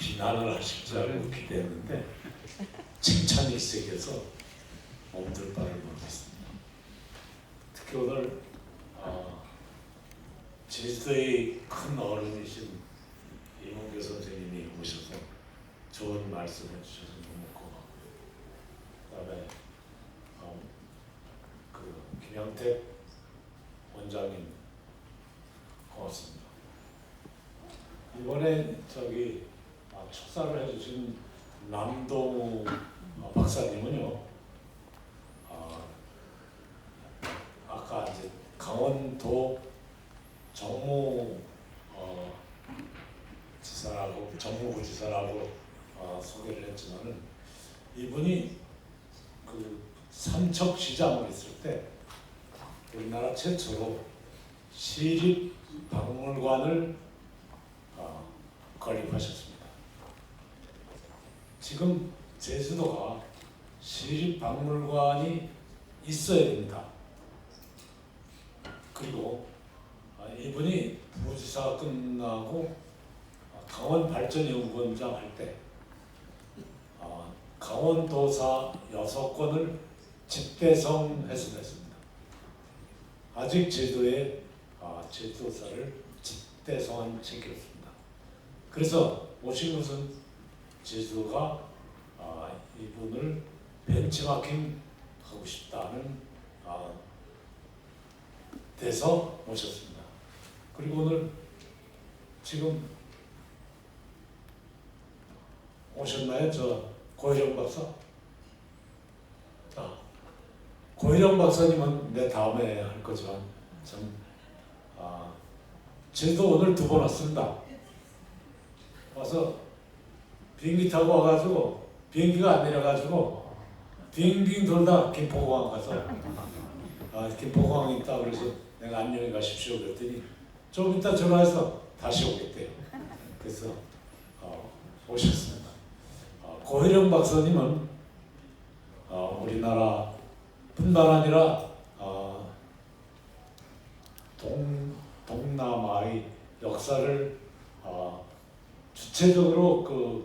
비난을 하실 줄 알고 기대했는데 칭찬이 세게서 몸둘 바를 모르겠습니다. 특히 오늘 제주도의 큰 어른이신 이문교 선생님이 오셔서 좋은 말씀을 주셔서 너무 고맙고요. 그다음에 김영택 원장님 고맙습니다. 이번에 축사를 해주신 남동우 박사님은요, 아까 이제 강원도 정무부지사라고 소개를 했지만은 이분이 그 삼척시장을 있을 때 우리나라 최초로 시립박물관을 건립하셨습니다. 지금 제주도가 시립박물관이 있어야 됩니다. 그리고 이분이 부지사 끝나고 강원발전연구원장 할 때 강원도사 6건을 집대성해서 냈습니다. 아직 제주도에 제주도사를 집대성한 책이 없습니다. 그래서 오신 것은 제주도가 이분을 벤치마킹 하고 싶다는 데서 모셨습니다. 그리고 오늘 지금 오셨나요? 고혜령 박사? 고혜령 박사님은 내 다음에 할 거지만 제주도 오늘 2번 왔습니다. 와서 비행기 타고 와가지고 비행기가 안 내려가지고 빙빙 돌다 김포공항 가서 김포공항에 있다 그래서 내가 안녕히 가십시오 그랬더니 좀 이따 전화해서 다시 오겠대요. 그래서 오셨습니다. 고혜령 박사님은 우리나라 뿐만 아니라 동남아의 역사를 주체적으로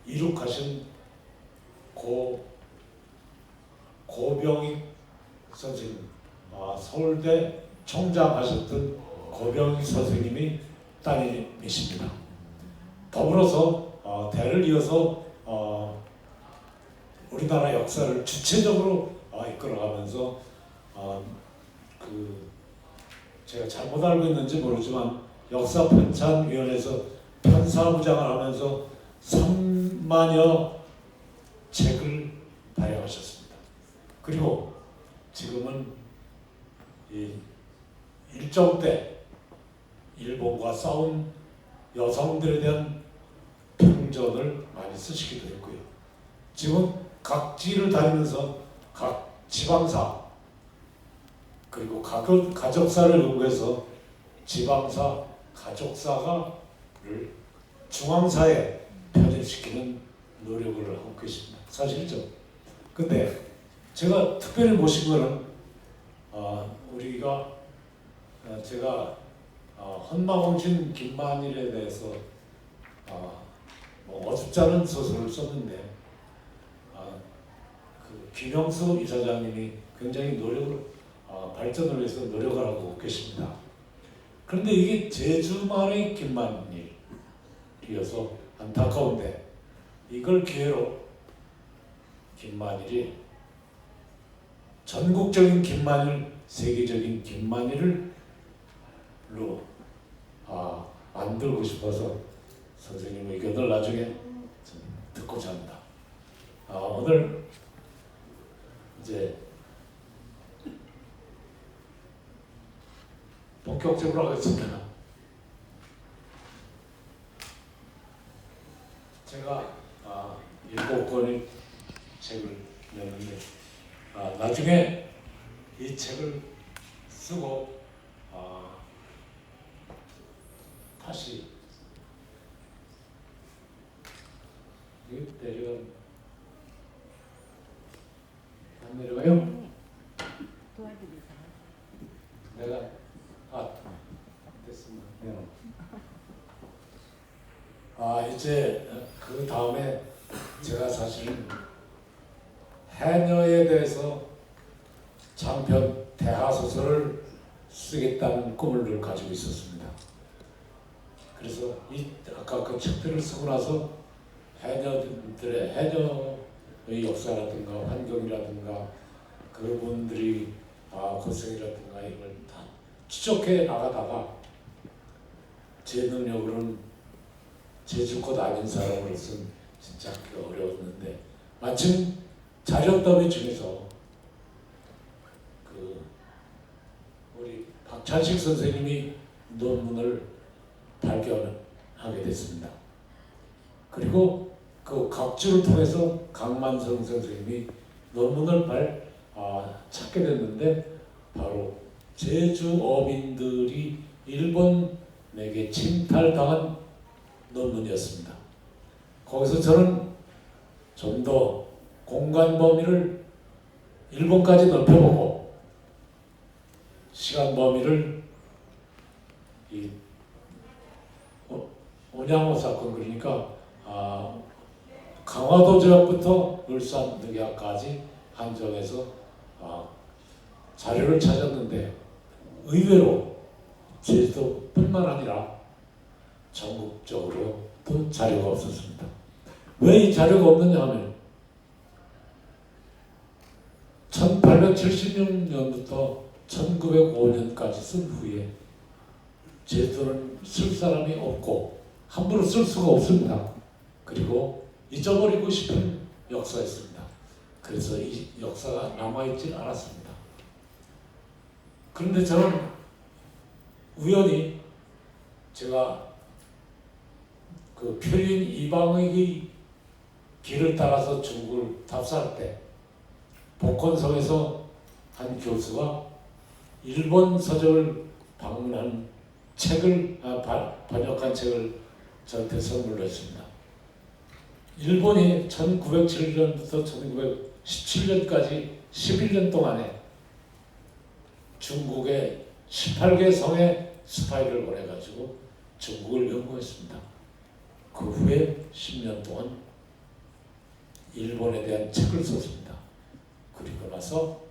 이룩하신 고병익 선생님, 서울대 총장하셨던 고병익 선생님이 따님이십니다. 더불어서 대를 이어서 우리나라 역사를 주체적으로 이끌어가면서 제가 잘못 알고 있는지 모르지만 역사편찬위원회에서 편사부장을 하면서 3만여 책을 발행하셨습니다. 그리고 지금은 일정 때 일본과 싸운 여성들에 대한 평전을 많이 쓰시기도 했고요. 지금 각지를 다니면서 각 지방사 그리고 가족사를 연구해서 지방사, 가족사를 중앙사에 편입시키는 노력을 하고 계십니다. 사실이죠. 근데 제가 특별히 모신 거는 제가 헌마공신 김만일에 대해서 어줍지 않은 소설을 썼는데 김영수 이사장님이 굉장히 발전을 위해서 노력을 하고 계십니다. 그런데 이게 제주말의 김만일이어서 안타까운데 이걸 기회로 김만일이 전국적인 김만일, 세계적인 김만일로 만들고 싶어서 선생님 의견을 나중에 듣고자 합니다. 오늘 이제 본격적으로 하겠습니다. 제가 7권의 책을 냈는데 나중에 이 책을 쓰고 다시 안 내려가요? 내가 됐습니다. 이제 그 다음에 제가 사실은 해녀에 대해서 장편 대하소설을 쓰겠다는 꿈을 늘 가지고 있었습니다. 그래서 아까 그 책들을 쓰고 나서 해녀의 역사라든가 환경이라든가 그분들이 고생이라든가 이걸 다 추적해 나가다가 제 능력으로는 제주껏 아닌 사람으로서는 진짜 어려웠는데 마침 자료더미 중에서 우리 박찬식 선생님이 논문을 발견하게 됐습니다. 그리고 그 각주를 통해서 강만성 선생님이 논문을 찾게 됐는데 바로 제주 어민들이 일본에게 침탈당한 논문이었습니다. 거기서 저는 좀 더 공간 범위를 일본까지 넓혀보고 시간 범위를 온양호 사건 그러니까 강화도 지역부터 울산 늑야까지 한정해서 자료를 찾았는데 의외로 제주도뿐만 아니라 전국적으로도 자료가 없었습니다. 왜 이 자료가 없느냐 하면 1876년부터 1905년까지 쓴 후에 제주도는 쓸 사람이 없고 함부로 쓸 수가 없습니다. 그리고 잊어버리고 싶은 역사였습니다. 그래서 이 역사가 남아있지 않았습니다. 그런데 저는 우연히 제가 그 표린 이방의 길을 따라서 중국을 답사할 때 복건성에서 한 교수가 일본 서적을 방문한 책을 번역한 책을 저한테 선물로 했습니다. 일본이 1907년부터 1917년까지 11년 동안에 중국의 18개 성에 스파이를 보내가지고 중국을 연구했습니다. 그 후에 10년 동안 일본에 대한 책을 썼습니다. 그리고 나서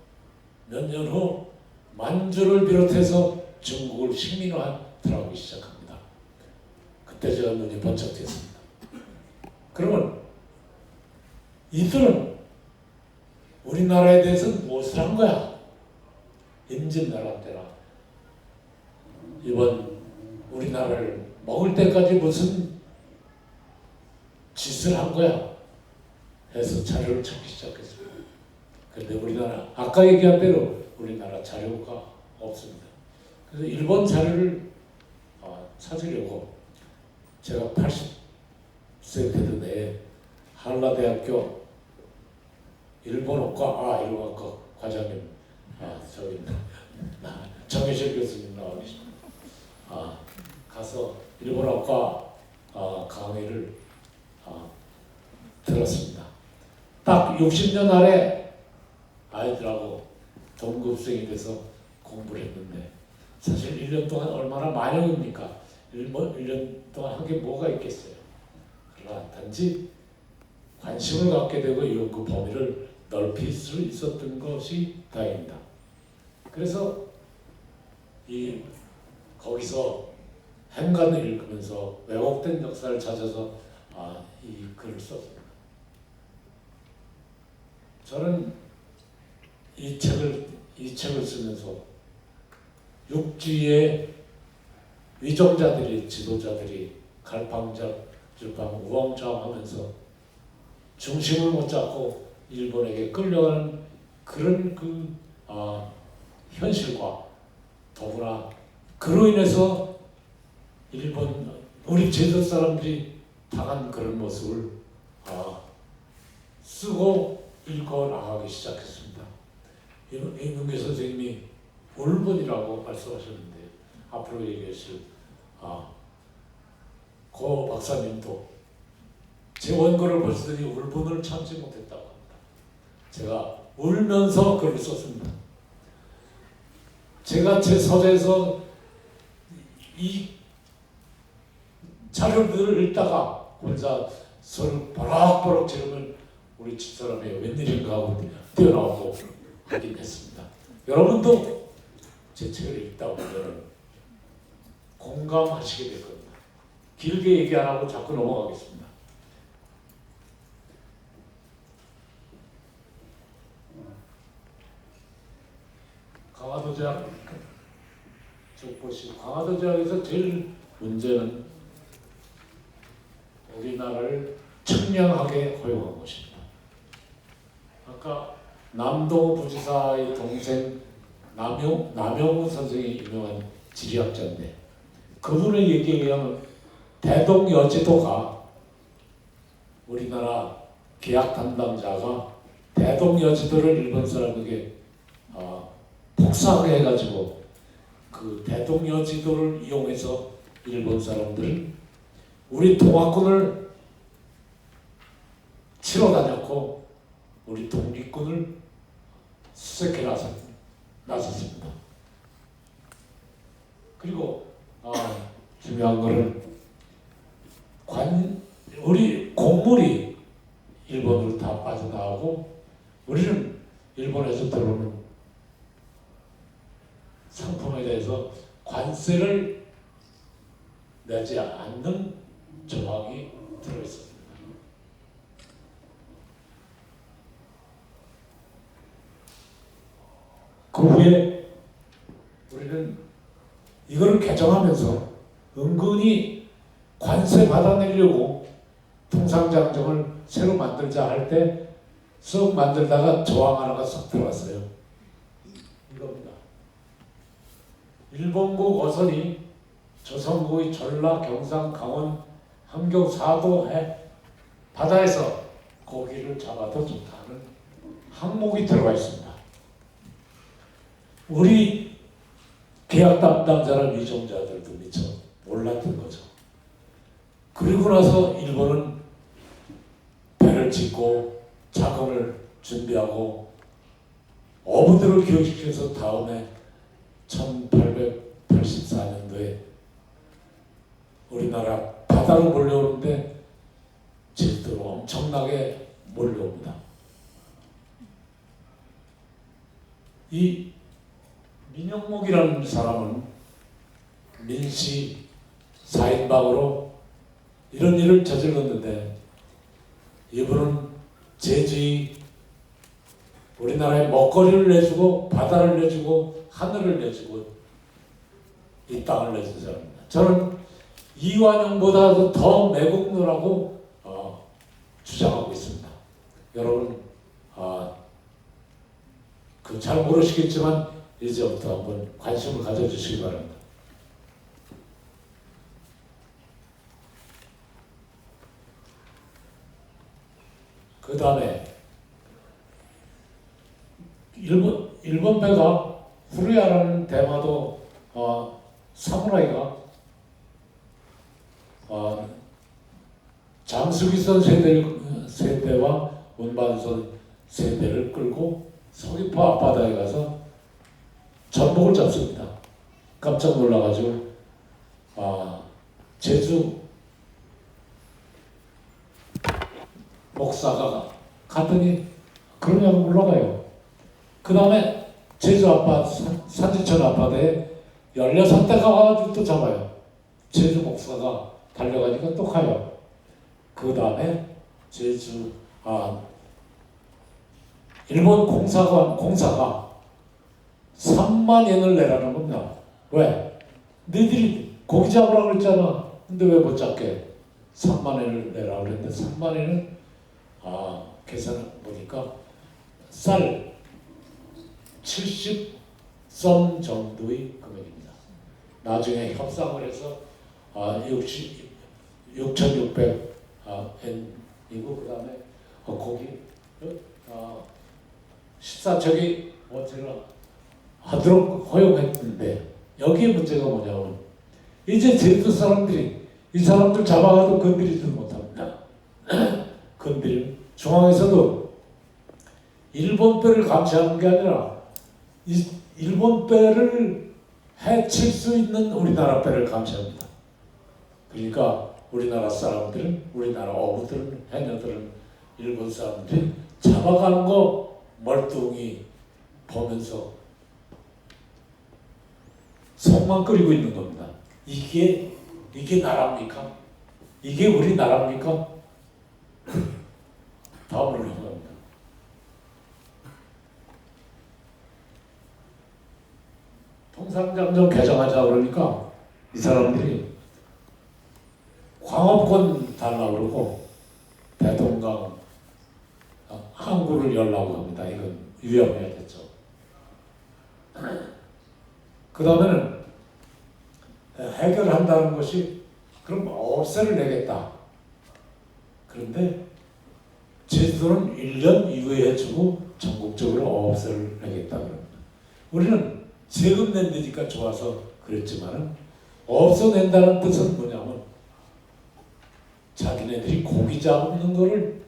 몇 년 후 만주를 비롯해서 중국을 식민화 들어가기 시작합니다. 그때 제가 눈이 번쩍 떴습니다. 그러면 이들은 우리나라에 대해서는 무엇을 한 거야? 임진왜란 때나 이번 우리나라를 먹을 때까지 무슨 짓을 한 거야? 해서 자료를 찾기 시작했습니다. 그런데 우리나라 아까 얘기한 대로 우리나라 자료가 없습니다. 그래서 일본 자료를 찾으려고 제가 80세 되던 해에 한라대학교 일본어과 일본어과 과장님 저기 정혜실 교수님 나와 계십니다. 가서 일본어과 강의를 들었습니다. 딱 60년 아래 아이들하고 동급생이 돼서 공부를 했는데 사실 1년 동안 얼마나 만용입니까? 1년 동안 한 게 뭐가 있겠어요. 그러나 단지 관심을 갖게 되고 연구 범위를 넓힐 수 있었던 것이 다행입니다. 그래서 거기서 행간을 읽으면서 왜곡된 역사를 찾아서 이 글을 썼습니다. 저는 이 책을 쓰면서 육지의 위정자들이 지도자들이 갈팡질팡 우왕좌왕하면서 중심을 못 잡고 일본에게 끌려가는 그런 현실과 더구나 그로 인해서 우리 제주 사람들이 당한 그런 모습을 쓰고 읽어 나가기 시작했습니다. 이문규 선생님이 울분이라고 말씀하셨는데 앞으로 얘기하실 고 박사님도 제 원고를 보시더니 울분을 참지 못했다고 합니다. 제가 울면서 글을 썼습니다. 제가 제 서재에서 이 자료들을 읽다가 혼자 손을 버럭버럭 지르면 우리 집사람이 웬일인가 하고 뛰어나오고 하긴 했습니다. 여러분도 제 책을 읽다 보면 공감하시게 될 겁니다. 길게 얘기 안 하고 자꾸 넘어가겠습니다. 강화도 제약 쭉 보시고, 강화도 제약에서 제일 문제는 우리나라를 청량하게 허용한 것입니다. 아까 남동우 부지사의 동생 남영훈 선생이 유명한 지리학자인데, 그분의 얘기에 의하면 대동여지도가, 우리나라 계약 담당자가 대동여지도를 일본 사람에게 복사하게 해가지고 그 대동여지도를 이용해서 일본 사람들은 우리 동학군을 치러 다녔고 우리 독립군을 수색해 나섰습니다. 그리고 중요한 거는 우리 곡물이 일본으로 다 빠져나가고 우리는 일본에서 들어오는 상품에 대해서 관세를 내지 않는 조항이 들어있습니다. 그 후에 우리는 이걸 개정하면서 은근히 관세 받아내려고 통상장정을 새로 만들자 할 때 썩 만들다가 조항 하나가 썩 들어왔어요. 이겁니다. 일본국 어선이 조선국의 전라, 경상, 강원, 함경, 사도해 바다에서 고기를 잡아도 좋다는 항목이 들어가 있습니다. 우리 계약 담당자나 위종자들도 미처 몰랐던 거죠. 그리고 나서 일본은 배를 짓고 자금을 준비하고 어부들을 교육시켜서 다음에 1884년도에 우리나라 바다로 몰려오는데 제주도로 엄청나게 몰려옵니다. 이 민영목이라는 사람은 민씨 4인방으로 이런 일을 저질렀는데, 이분은 제주의 우리나라에 먹거리를 내주고 바다를 내주고 하늘을 내주고 이 땅을 내준 사람입니다. 저는 이완용보다도 더 매국노라고 주장하고 있습니다. 여러분 잘 모르시겠지만 이제부터 한번 관심을 가져주시기 바랍니다. 그 다음에 일본 배가 후루야라는 대마도 사무라이가 장수기선 세대와 운반선 세대를 끌고 서귀포 앞바다에 가서 전복을 잡습니다. 깜짝 놀라가지고 제주 목사가 갔더니 그러냐고 올라가요. 그 다음에 제주 산지천 앞바다에 16대가 와가지고 또 잡아요. 제주 목사가 달려가니까 또 가요. 그 다음에 제주 일본 공사가 3만 엔을 내라는 겁니다. 왜? 너희들이 고기 잡으라고 그랬잖아. 근데 왜 못 잡게? 3만 엔을 내라고 그랬는데 3만 엔은 계산을 보니까 쌀 70선 정도의 금액입니다. 나중에 협상을 해서 6,600 엔이고 그 다음에 고기 14척이 원체를 하도록 허용했는데, 여기에 문제가 뭐냐면 이제 제주 사람들이 이 사람들 잡아가도 건드리지도 못합니다. 중앙에서도 일본 배를 감시하는 게 아니라 일본 배를 해칠 수 있는 우리나라 배를 감시합니다. 그러니까 우리나라 사람들은, 우리나라 어부들은, 해녀들은 일본 사람들이 잡아가는 거 멀뚱히 보면서 속만 끓이고 있는 겁니다. 이게 나라입니까? 이게 우리나라입니까? 다음으로 넘어갑니다. 통상장정 개정하자 그러니까 이 사람들이 광업권 달라고 그러고 대동강 항구를 열라고 합니다. 이건 위험해야겠죠. 그 다음에는 해결한다는 것이 그럼 업세를 내겠다. 그런데 제주도는 1년 이후에 해주고 전국적으로 업세를 내겠다 그럽니다. 우리는 세금 낸다니까 좋아서 그랬지만은 업세 낸다는 뜻은 뭐냐면 자기네들이 고기 잡는 거를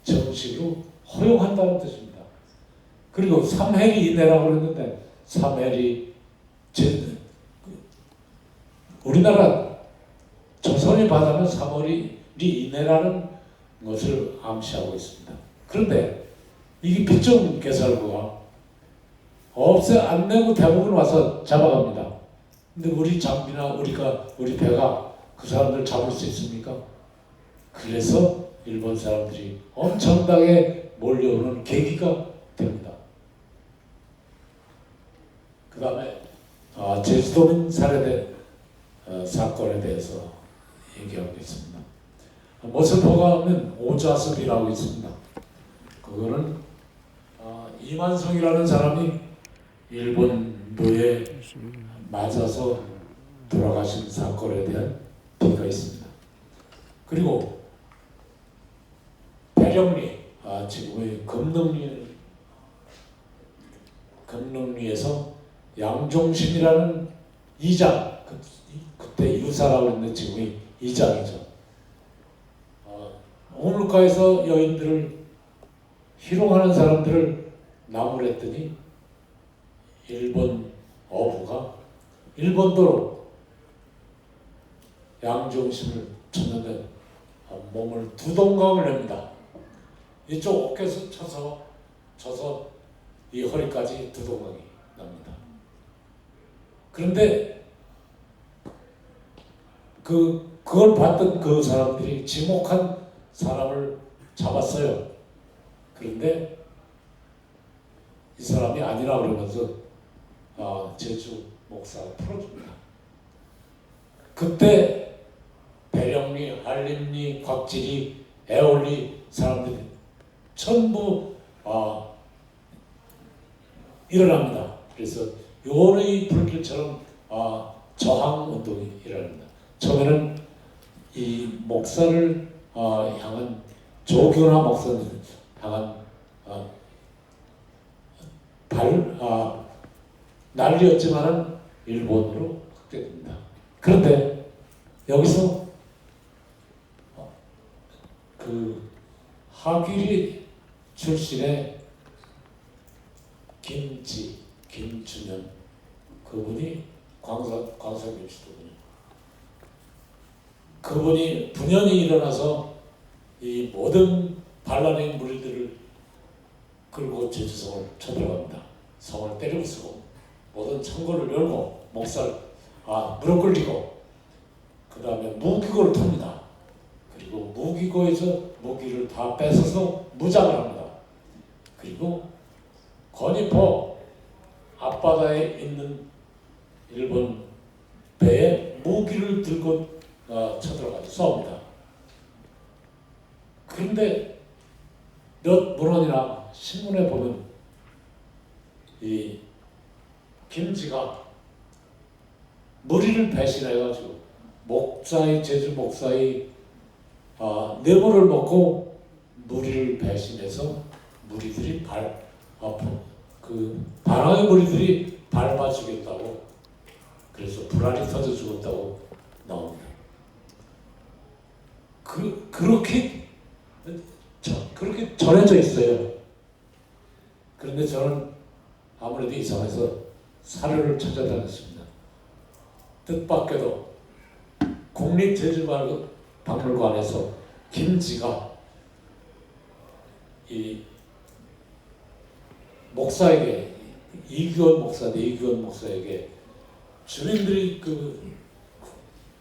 정식으로 허용한다는 뜻입니다. 그리고 3해리 이내라고 그랬는데 3해리 우리나라 조선이 바다는 3해리 이내라는 것을 암시하고 있습니다. 그런데 이게 빚좀 개설구가 업세 안 내고 대부분 와서 잡아갑니다. 근데 우리 장비나 우리 배가 그 사람들 잡을 수 있습니까? 그래서 일본 사람들이 엄청나게 몰려오는 계기가 됩니다. 그 다음에 제주도민 살해된 사건에 대해서 얘기하겠습니다. 모슬포가 하면 오자습이라고 있습니다. 그거는 이만성이라는 사람이 일본도에 맞아서 돌아가신 사건에 대한 비가 있습니다. 그리고 배령리, 지금의 금능리에서 양종신이라는 이장, 그때 유사라고 했는데 지금의 이장이죠. 오물가에서 여인들을 희롱하는 사람들을 나무랬더니 일본 어부가 일본도로 양종신을 쳤는데 몸을 두 동강을 냅니다. 이쪽 어깨에서 쳐서 이 허리까지 두 동강이 납니다. 그런데 그걸 봤던 그 사람들이 지목한 사람을 잡았어요. 그런데 이 사람이 아니라 그러면서 제주 목사가 풀어줍니다. 그때 배령리, 한림리, 곽지리, 애월리 사람들이 전부 일어납니다. 그래서 요의 불길처럼 저항운동이 일어납니다. 처음에는 이 목사를 향한 조교나 목사를 향한 난리였지만은 일본으로 확대됩니다. 그런데 여기서 그 하귀리 출신의 김준현 그분이 광석일시도군요. 그분이 분연이 일어나서 이 모든 반란의 무리들을 끌고 제주성을 쳐들어갑니다. 성을 때려부수고 모든 창고를 열고 목살 무릎 꿇리고 그 다음에 무기고를 탑니다. 그리고 무기고에서 무기를 다 뺏어서 무장을 합니다. 그리고 건이포 앞바다에 있는 일본 배에 무기를 들고 쳐들어가서 싸웁니다. 그런데 몇 문헌이나 신문에 보면 이 김지가 무리를 배신해가지고 제주 목사의 뇌물을 먹고 무리를 배신해서 무리들이 반항의 무리들이 밟아 죽였다고, 그래서 불알이 터져 죽었다고 나옵니다. 그렇게 전해져 있어요. 그런데 저는 아무래도 이상해서 사료를 찾아다녔습니다. 뜻밖에도 국립제주마을 박물관에서 김지가 이 목사에게 이규원 목사에게 주민들이 그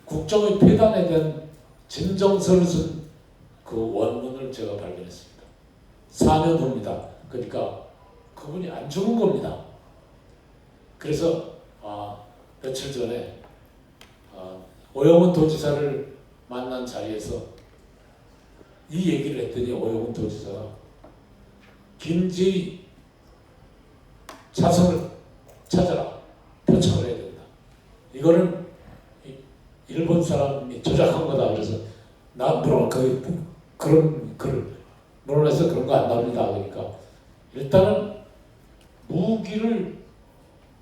국정의 폐단에 대한 진정서를 쓴 그 원문을 제가 발견했습니다. 4년 후입니다. 그러니까 그분이 안 죽은 겁니다. 그래서 며칠 전에 오영훈 도지사를 만난 자리에서 이 얘기를 했더니 오영훈 도지사가 김지 자선을 찾아라, 표창을 해야 된다. 이거는 일본 사람이 조작한 거다. 그래서 나 물론 그런 글을 물론해서 그런 거 안 납니다. 그러니까 일단은 무기를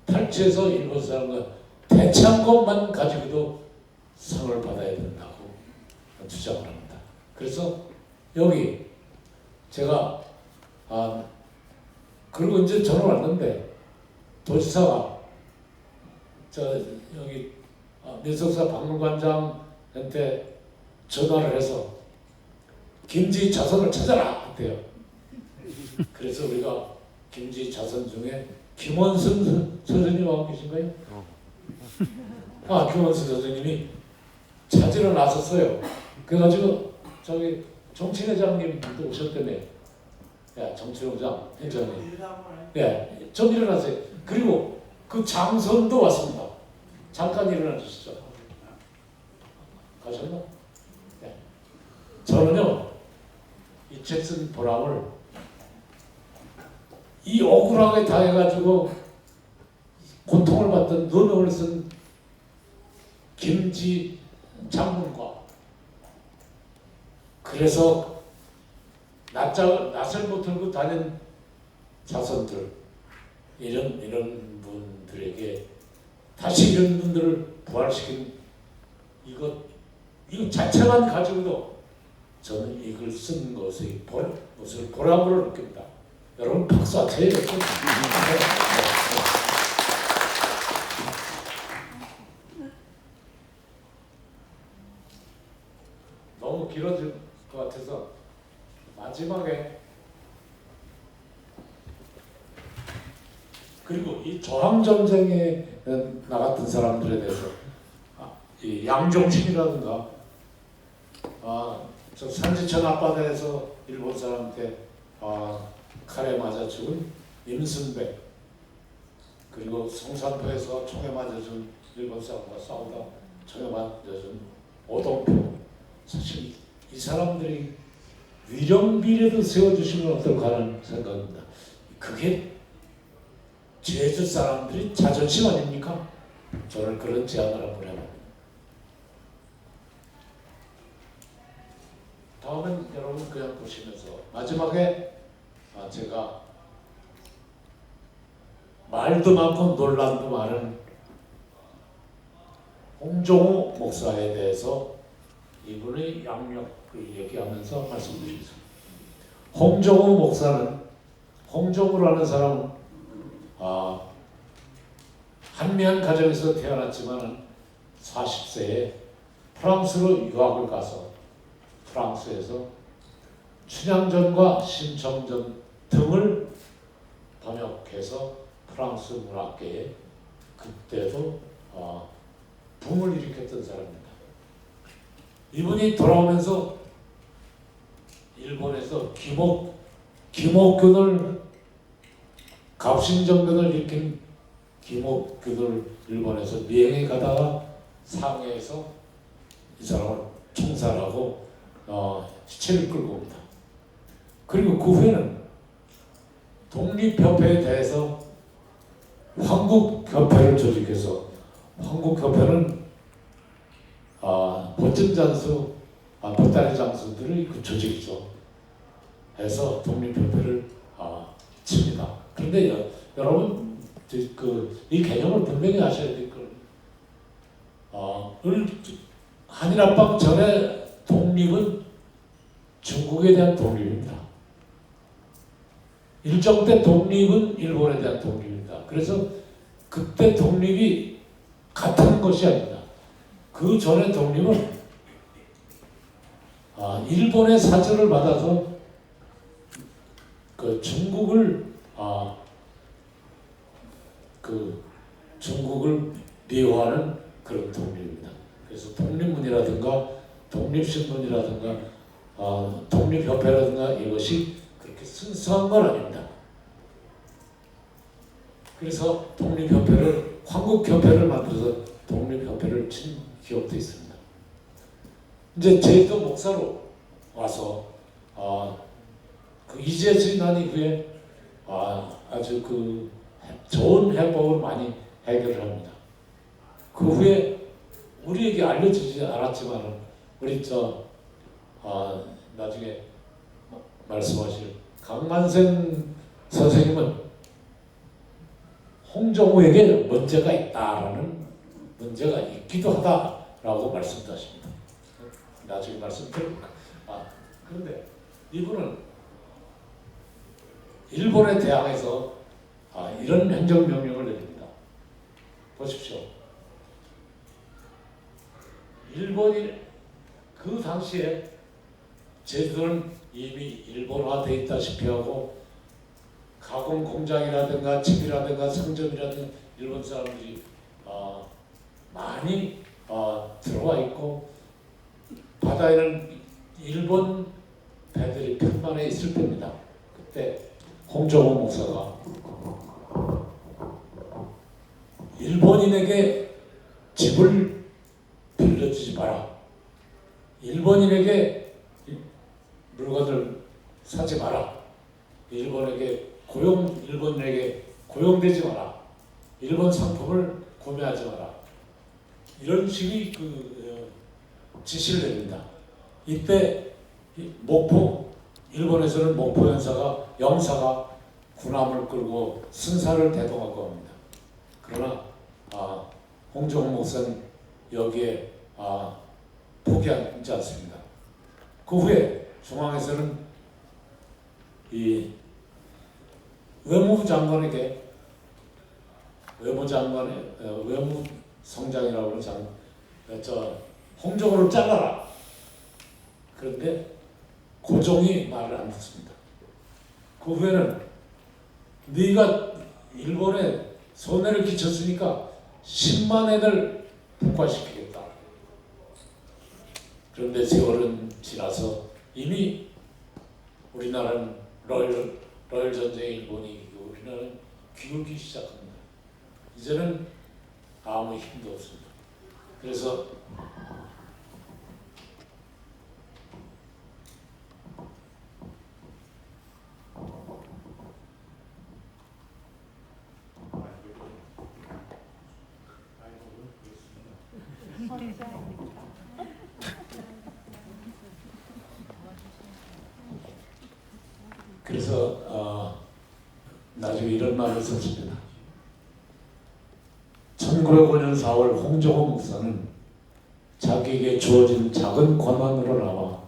탈취해서 일본 사람과 대체한 것만 가지고도 상을 받아야 된다고 주장을 합니다. 그래서 여기 제가 그리고 이제 전화 왔는데 도지사가 여기 민석사 박물관장한테 전화를 해서 김지 자선을 찾아라 했대요. 그래서 우리가 김지 자선 중에 김원순 선생님하고 계신가요? 김원순 선생님이 찾으러 나섰어요. 그래가지고 저기 정치회장님도 오셨다며. 야, 정치회장 회장님. 네, 좀 일어나세요. 그리고 그 장선도 왔습니다. 잠깐 일어나 주시죠. 가셨나? 네. 저는요, 이 잭슨 보람을 이 억울하게 당해가지고 고통을 받던 누명을 쓴 김지 장군과 그래서 낯을 못 들고 다닌 자손들 이런 분들에게 다시 이런 분들을 부활시킨 이거 자체만 가지고도 저는 이걸 쓴 것의 무슨 보람을 느낍니다. 여러분 박수 안 쳐요. 너무 길어질 것 같아서 마지막에 그리고 이 저항전쟁에 나갔던 사람들에 대해서 이 양종신이라든가 저 산지천 앞바다에서 일본 사람한테 칼에 맞아 죽은 임순백 그리고 성산포에서 총에 맞아 죽은 일본 사람과 싸우다 총에 맞아 죽은 오동표 사실 이 사람들이 위령비례도 세워주시면 어떨까 하는 생각입니다. 그게 제주 사람들이 자존심 아닙니까? 저는 그런 제안을 한번 해봅니다. 다음은 여러분 그냥 보시면서 마지막에 제가 말도 많고 논란도 많은 홍종우 목사에 대해서 이분의 양력을 얘기하면서 말씀드리겠습니다. 홍종우 목사는 홍종우라는 사람은 한미한 가정에서 태어났지만 40세에 프랑스로 유학을 가서 프랑스에서 춘향전과 심청전 등을 번역해서 프랑스 문학계에 그때도 붐을 일으켰던 사람입니다. 이분이 돌아오면서 일본에서 김옥균을 갑신정변을 일으킨 김옥균을 일본에서 미행해 가다가 상해에서 이 사람을 총살하고 시체를 끌고 옵니다. 그리고 그 후에는 독립협회에 대해서 황국협회를 조직해서 황국협회는 보증장수, 보따리 장수들의 그 조직이죠. 해서 독립협회를 칩니다. 그런데 여러분 이 개념을 분명히 아셔야 될 걸. 한일합방 전에 독립은 중국에 대한 독립입니다. 일정 때 독립은 일본에 대한 독립입니다. 그래서 그때 독립이 같은 것이 아닙니다. 그 전에 독립은 일본의 사절을 받아서 그 중국을 미워하는 그런 독립입니다. 그래서 독립문이라든가 독립신문이라든가 독립협회라든가 이것이 그렇게 순수한 건 아닙니다. 그래서 독립협회를 황국협회를 만들어서 독립협회를 친 기업도 있습니다. 이제 제주도 목사로 와서 그 이재수이 난 이후에 아주 그 좋은 해법을 많이 해결을 합니다. 그 후에 우리에게 알려지지 않았지만 우리 나중에 말씀하실 강만생 선생님은 홍정우에게 문제가 있다라는 문제가 있기도 하다라고 말씀하십니다. 나중에 말씀드릴까. 그런데 이분은 일본에 대항해서 이런 행정명령을 내립니다. 보십시오. 일본이 그 당시에 제주도는 이미 일본화되어 있다시피 하고 가공 공장이라든가 집이라든가 상점이라든가 일본 사람들이 많이 들어와 있고 바다에는 일본 배들이 편만에 있을 때입니다. 그때 홍정호 목사가 일본인에게 집을 빌려주지 마라. 일본인에게 물건을 사지 마라. 일본인에게 고용되지 마라. 일본 상품을 구매하지 마라. 이런 식의 지시를 내립니다. 이때 일본에서는 목포 영사가 군함을 끌고 순사를 대동하고 합니다. 그러나 홍정호 목사는 여기에 포기하지 않습니다. 그 후에 중앙에서는 이 외무성장이라고 하는 홍정호를 잘라라. 그런데 고종이 말을 안 듣습니다. 그 후에는 네가 일본에 손해를 끼쳤으니까 10만 엔을 복화시키겠다. 그런데 세월은 지나서 이미 우리나라는 러일 전쟁에 일본이 이기고 우리나라는 귀국이 시작합니다. 이제는 아무 힘도 없습니다. 그래서 나중에 이런 말을 썼습니다. 1905년 4월 홍정호 목사는 자기에게 주어진 작은 권한으로 나와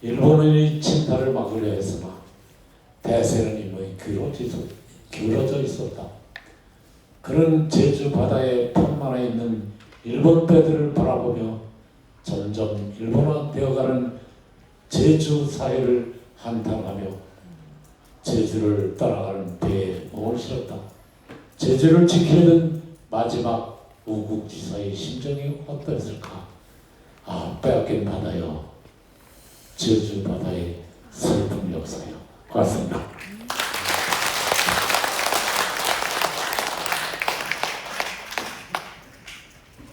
일본인의 침탈을 막으려 했으나 대세는 이미 기울어져 있었다. 그는 제주 바다에 편만에 있는 일본 배들을 바라보며 점점 일본화되어가는 제주 사회를 한탄하며 제주를 따라가는 배에 몸을 실었다. 제주를 지키려는 마지막 우국지사의 심정이 어떠했을까? 빼앗긴 바다여, 제주 바다의 슬픈 역사여. 고맙습니다.